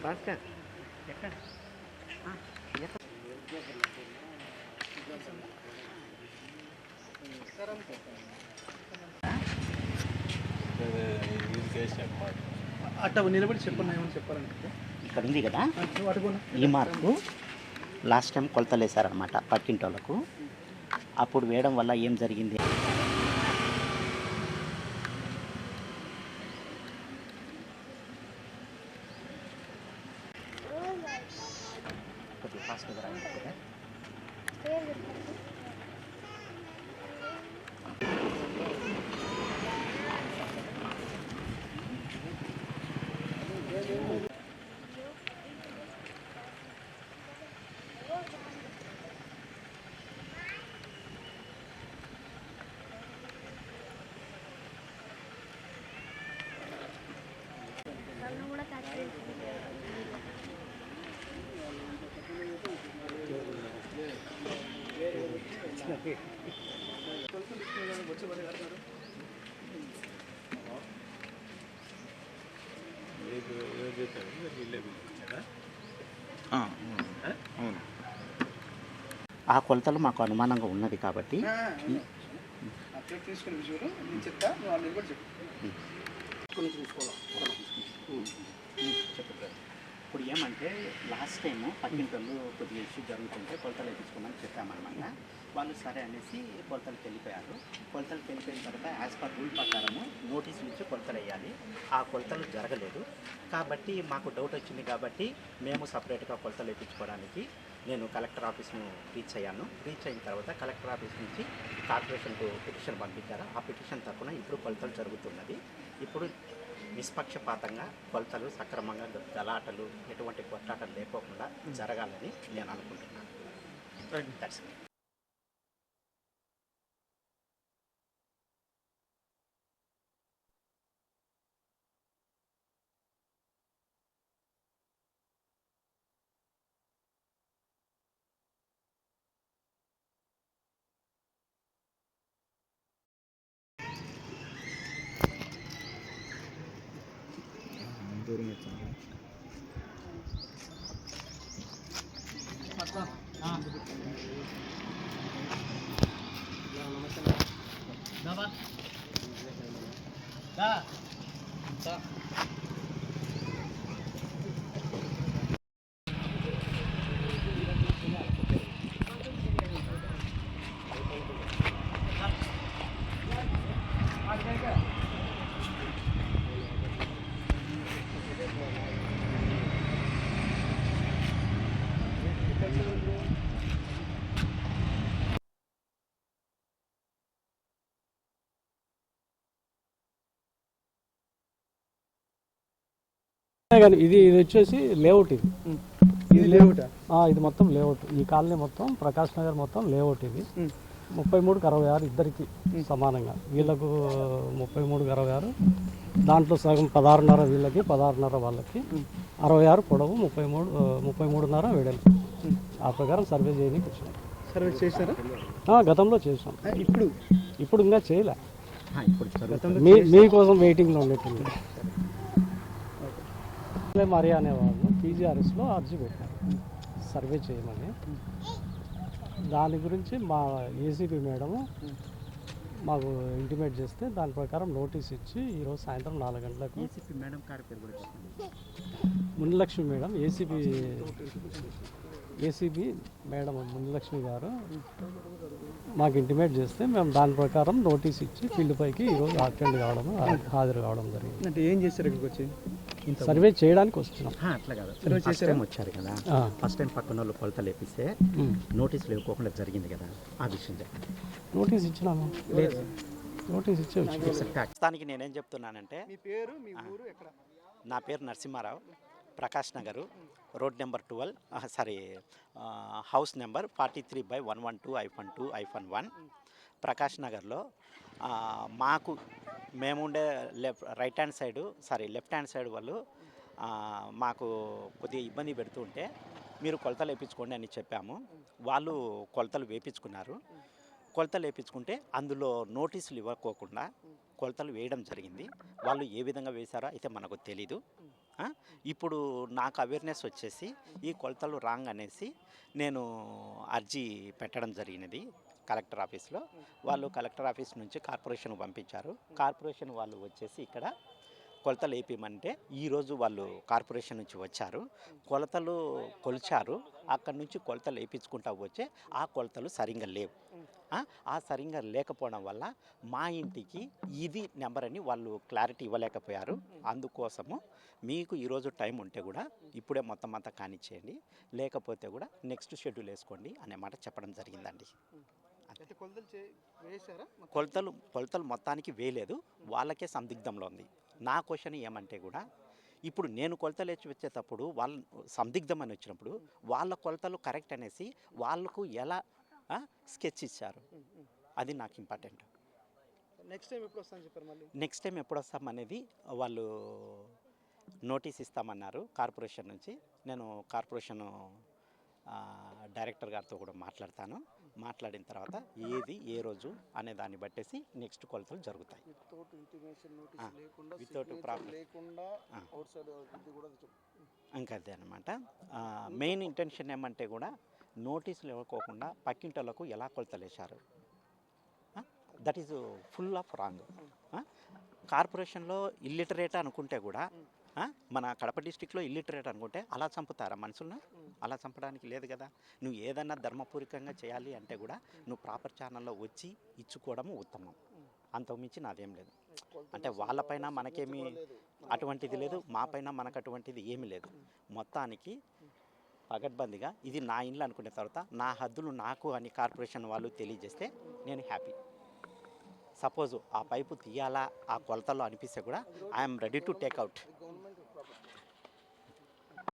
భాస్కర్ ఎక్కడ అట్ట నిలబడి చెప్పండి ఏమని చెప్పాలంటే ఇక్కడ ఉంది కదా ఈ మార్కు లాస్ట్ టైం కొలతలు వేశారనమాట పక్కింటోళ్ళకు. అప్పుడు వేయడం వల్ల ఏం జరిగింది, ఆ కొలతలు మాకు అనుమానంగా ఉన్నది కాబట్టి ఇప్పుడు ఏమంటే లాస్ట్ టైము పక్కింటోళ్ళు కొద్దిగా ఇష్యూ జరుగుతుంటే కొలతలు వేయించుకోమని చెప్పామన్నమాట. వాళ్ళు సరే అనేసి కొలతలకు వెళ్ళిపోయారు. కొలతలకు వెళ్ళిపోయిన తర్వాత యాజ్ పర్ రూల్ ప్రకారము నోటీసులు ఇచ్చి కొలతలు వేయాలి. ఆ కొలతలు జరగలేదు కాబట్టి మాకు డౌట్ వచ్చింది కాబట్టి మేము సపరేట్గా కొలతలు వేయించుకోవడానికి నేను కలెక్టర్ ఆఫీస్ను రీచ్ అయ్యాను. రీచ్ అయిన తర్వాత కలెక్టర్ ఆఫీస్ నుంచి కార్పొరేషన్కు పిటిషన్ పంపించారు. ఆ పిటిషన్ తరఫున ఇప్పుడు కొలతలు జరుగుతున్నది. ఇప్పుడు నిష్పక్షపాతంగా కొలతలు సక్రమంగా గలాటలు ఎటువంటి కొట్లాటలు లేకోకుండా జరగాలని నేను అనుకుంటున్నాను. ఇది వచ్చేసి లేఅవుట్. ఇది లేఅవుట్, ఇది మొత్తం లేఅవుట్. ఈ కాలనీ మొత్తం ప్రకాష్ నగర్ మొత్తం లేఅవుట్. ఇది 33కి 66 ఇద్దరికి సమానంగా. వీళ్ళకు 33కి 66, దాంట్లో సగం 16.5 వీళ్ళకి, 16.5 వాళ్ళకి, 66 పొడవు, 33.5 వెడల్పు. ఆ ప్రకారం సర్వే చేయడానికి వచ్చినాం. సర్వే చేశారా? గతంలో చేసాం. ఇప్పుడు ఇంకా చేయలే. మీకోసం వెయిటింగ్లో ఉండేటుంది. మరియా అనేవాళ్ళు పీజీఆర్ఎస్లో అర్జీ పెట్టారు సర్వే చేయమని. దాని గురించి మా ఏసీపీ మేడము మాకు ఇంటిమేట్ చేస్తే దాని ప్రకారం నోటీస్ ఇచ్చి ఈరోజు సాయంత్రం 4 గంటలకు ఏసీపీ మేడం గారి పేరు కూడా Munilakshmi madam, ACB madam Munilakshmi గారు మాకు ఇంటిమేట్ చేస్తే మేము దాని ప్రకారం నోటీస్ ఇచ్చి ఫీల్డ్ పైకి ఈరోజు హాజరు కావడం జరిగింది. అంటే ఏం చేశారు ఇక్కడికి వచ్చి? సర్వే చేయడానికి వస్తున్నాం. అట్లా కాదు, ఫస్ట్ టైం వచ్చారు కదా, ఫస్ట్ టైం పక్కన వాళ్ళు కొలతలు వేపిస్తే నోటీసులు ఇవ్వకుండా జరిగింది కదా, ఆ విషయం చెప్పండి. నోటీస్ ఇచ్చినాము, నోటీస్ ఇచ్చే ప్రస్తుతానికి నేనేం చెప్తున్నానంటే, మీ పేరు, మీ ఊరు ఎక్కడ? నా పేరు Narasimharao, Prakash Nagar, road number 12, house number 43/112-2-1 Prakash నగర్లో. మాకు మేముండే లెఫ్ట్ హ్యాండ్ సైడ్ వాళ్ళు మాకు కొద్దిగా ఇబ్బంది పెడుతూ ఉంటే మీరు కొలతలు వేయించుకోండి అని చెప్పాము. వాళ్ళు కొలతలు వేయించుకున్నారు. కొలతలు వేయించుకుంటే అందులో నోటీసులు ఇవ్వకోకుండా కొలతలు వేయడం జరిగింది. వాళ్ళు ఏ విధంగా వేశారో అయితే మనకు తెలీదు. ఇప్పుడు నాకు అవేర్నెస్ వచ్చేసి ఈ కొలతలు రాంగ్ అనేసి నేను అర్జీ పెట్టడం జరిగినది కలెక్టర్ ఆఫీస్లో. వాళ్ళు కలెక్టర్ ఆఫీస్ నుంచి కార్పొరేషన్ పంపించారు. కార్పొరేషన్ వాళ్ళు వచ్చేసి ఇక్కడ కొలతలు వేయమంటే ఈరోజు వాళ్ళు కార్పొరేషన్ నుంచి వచ్చారు, కొలతలు కొలిచారు. అక్కడి నుంచి కొలతలు వేయించుకుంటా వచ్చే ఆ కొలతలు సరిగ్గా లేవు. ఆ సరిగ్గా లేకపోవడం వల్ల మా ఇంటికి ఇది నెంబర్ అని వాళ్ళు క్లారిటీ ఇవ్వలేకపోయారు. అందుకోసము మీకు ఈరోజు టైం ఉంటే కూడా ఇప్పుడే మొత్తం అంతా కానిచ్చేయండి, లేకపోతే కూడా నెక్స్ట్ షెడ్యూల్ వేసుకోండి అనే మాట చెప్పడం జరిగిందండి. అయితే వేశారా? కొలతలు మొత్తానికి వేయలేదు, వాళ్ళకే సందిగ్ధంలో ఉంది. నా క్వశ్చన్ ఏమంటే కూడా ఇప్పుడు నేను కొలతలు వచ్చేటప్పుడు వాళ్ళు సందిగ్ధం అని వచ్చినప్పుడు వాళ్ళ కొలతలు కరెక్ట్ అనేసి వాళ్ళకు ఎలా స్కెచ్ ఇచ్చారు, అది నాకు ఇంపార్టెంట్. నెక్స్ట్ టైం ఎప్పుడు వస్తామని చెప్పారు? మళ్ళీ నెక్స్ట్ టైం ఎప్పుడు వస్తామనేది వాళ్ళు నోటీస్ ఇస్తామన్నారు కార్పొరేషన్ నుంచి. నేను కార్పొరేషన్ డైరెక్టర్ గారితో కూడా మాట్లాడిన తర్వాత ఏది ఏ రోజు అనే దాన్ని బట్టేసి నెక్స్ట్ కొలతలు జరుగుతాయి. వితౌట్ ప్రాపర్ ఇంకా అదే అనమాట. మెయిన్ ఇంటెన్షన్ ఏమంటే కూడా నోటీసులు ఇవ్వకోకుండా పక్కింటోళ్ళకు ఎలా కొలతలు వేశారు, that is full of wrong. కార్పొరేషన్లో ఇల్లిటరేట్ అనుకుంటే కూడా మన కడప డిస్టిక్లో ఇల్లిటరేట్ అనుకుంటే అలా చంపుతారా మనుషులను? అలా చంపడానికి లేదు కదా. నువ్వు ఏదన్నా ధర్మపూర్వకంగా చేయాలి అంటే కూడా నువ్వు ప్రాపర్ ఛానల్లో వచ్చి ఇచ్చుకోవడం ఉత్తమం. అంతకుమించి నాదేం లేదు. అంటే వాళ్ళపైన మనకేమీ అటువంటిది లేదు, మా పైన మనకు అటువంటిది ఏమీ లేదు. మొత్తానికి పగడ్బందీగా ఇది నా ఇల్లు అనుకునే తర్వాత నా హద్దులు నాకు అని కార్పొరేషన్ వాళ్ళు తెలియజేస్తే నేను హ్యాపీ. సపోజు ఆ పైపు తీయాలా ఆ కొలతల్లో అనిపిస్తే కూడా I'm ready to take out.